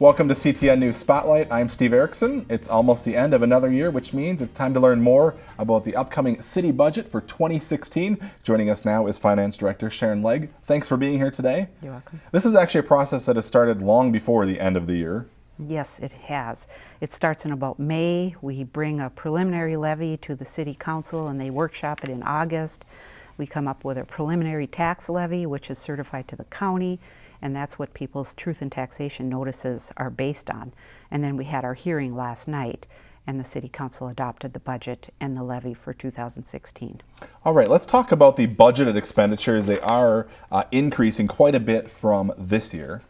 Welcome to CTN News Spotlight. I'm Steve Erickson. It's almost the end of another year, which means it's time to learn more about the upcoming city budget for 2016. Joining us now is Finance Director Sharon Legg. Thanks for being here today. You're welcome. This is actually a process that has started long before the end of the year. Yes, it has. It starts in about May. We bring a preliminary levy to the City Council and they workshop it in August. We come up with a preliminary tax levy, which is certified to the county, and that's what people's truth in taxation notices are based on. And then we had our hearing last night, and the City Council adopted the budget and the levy for 2016. All right, let's talk about the budgeted expenditures. They are increasing quite a bit from this year.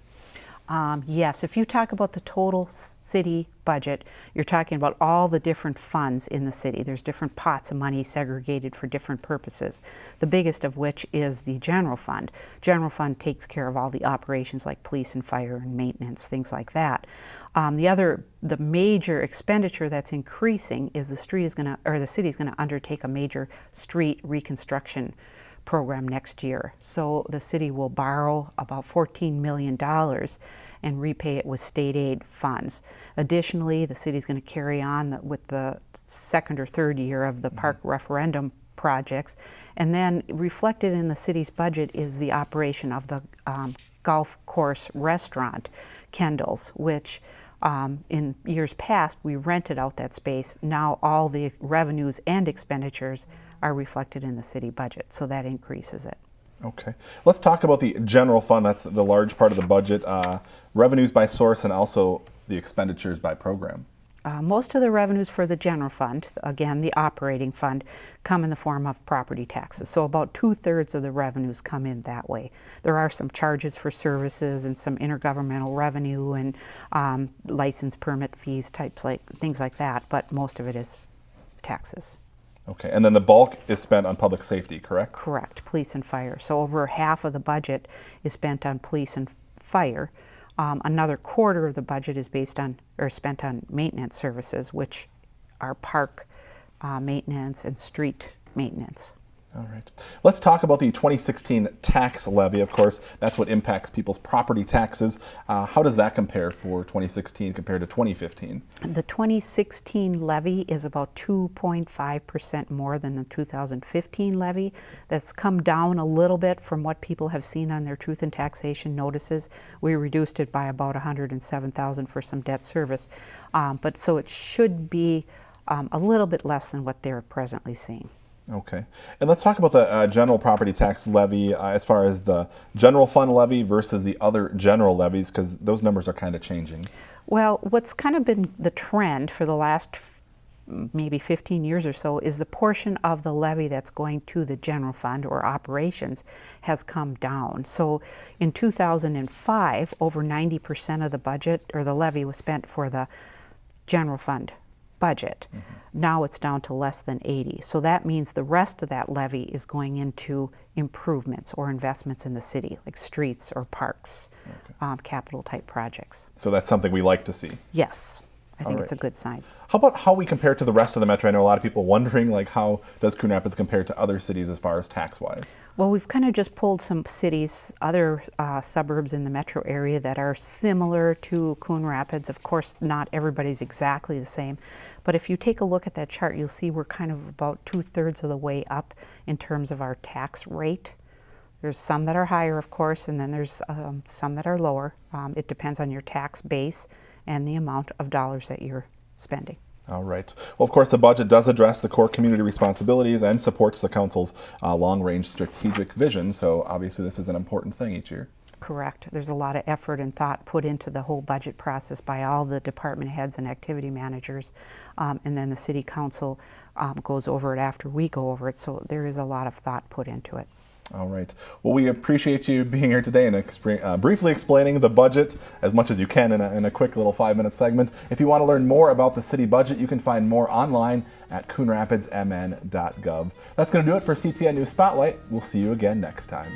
Yes, if you talk about the total city budget, you're talking about all the different funds in the city. There's different pots of money segregated for different purposes, the biggest of which is the general fund. General fund takes care of all the operations like police and fire and maintenance, things like that. The major expenditure that's increasing is the city is going to undertake a major street reconstruction program next year. So the city will borrow about $14 million and repay it with state aid funds. Additionally, the city's going to carry on with the second or third year of the park referendum projects. And then reflected in the city's budget is the operation of the golf course restaurant, Kendall's, which in years past we rented out that space. Now all the revenues and expenditures are reflected in the city budget, so that increases it. Okay. Let's talk about the general fund. That's the large part of the budget. Revenues by source and also the expenditures by program. Most of the revenues for the general fund, again the operating fund, come in the form of property taxes. So about 2/3 of the revenues come in that way. There are some charges for services and some intergovernmental revenue and license permit fees, things like that, but most of it is taxes. Okay, and then the bulk is spent on public safety, correct? Correct, police and fire. So over half of the budget is spent on police and fire. Another quarter of the budget is spent on maintenance services, which are park maintenance and street maintenance. All right. Let's talk about the 2016 tax levy. Of course, that's what impacts people's property taxes. How does that compare for 2016 compared to 2015? The 2016 levy is about 2.5% more than the 2015 levy. That's come down a little bit from what people have seen on their truth in taxation notices. We reduced it by about $107,000 for some debt service. But so it should be a little bit less than what they're presently seeing. Okay. And let's talk about the general property tax levy as far as the general fund levy versus the other general levies, because those numbers are kind of changing. Well, what's kind of been the trend for the last maybe 15 years or so is the portion of the levy that's going to the general fund or operations has come down. So in 2005, over 90% of the budget or the levy was spent for the general fund budget. Now it's down to less than 80. So that means the rest of that levy is going into improvements or investments in the city, like streets or parks, capital type projects. So that's something we like to see. Yes, I think it's a good sign. How about how we compare to the rest of the metro? I know a lot of people wondering, like, how does Coon Rapids compare to other cities as far as tax-wise? Well, we've kind of just pulled some cities, other suburbs in the metro area that are similar to Coon Rapids. Of course, not everybody's exactly the same, but if you take a look at that chart, you'll see we're kind of about 2/3 of the way up in terms of our tax rate. There's some that are higher, of course, and then there's some that are lower. It depends on your tax base and the amount of dollars that you're spending. All right. Well, of course, the budget does address the core community responsibilities and supports the council's long-range strategic vision. So obviously this is an important thing each year. Correct. There's a lot of effort and thought put into the whole budget process by all the department heads and activity managers. And then the city council goes over it after we go over it. So there is a lot of thought put into it. All right. Well, we appreciate you being here today and briefly explaining the budget as much as you can in a quick little 5-minute segment. If you want to learn more about the city budget, you can find more online at coonrapidsmn.gov. That's going to do it for CTN News Spotlight. We'll see you again next time.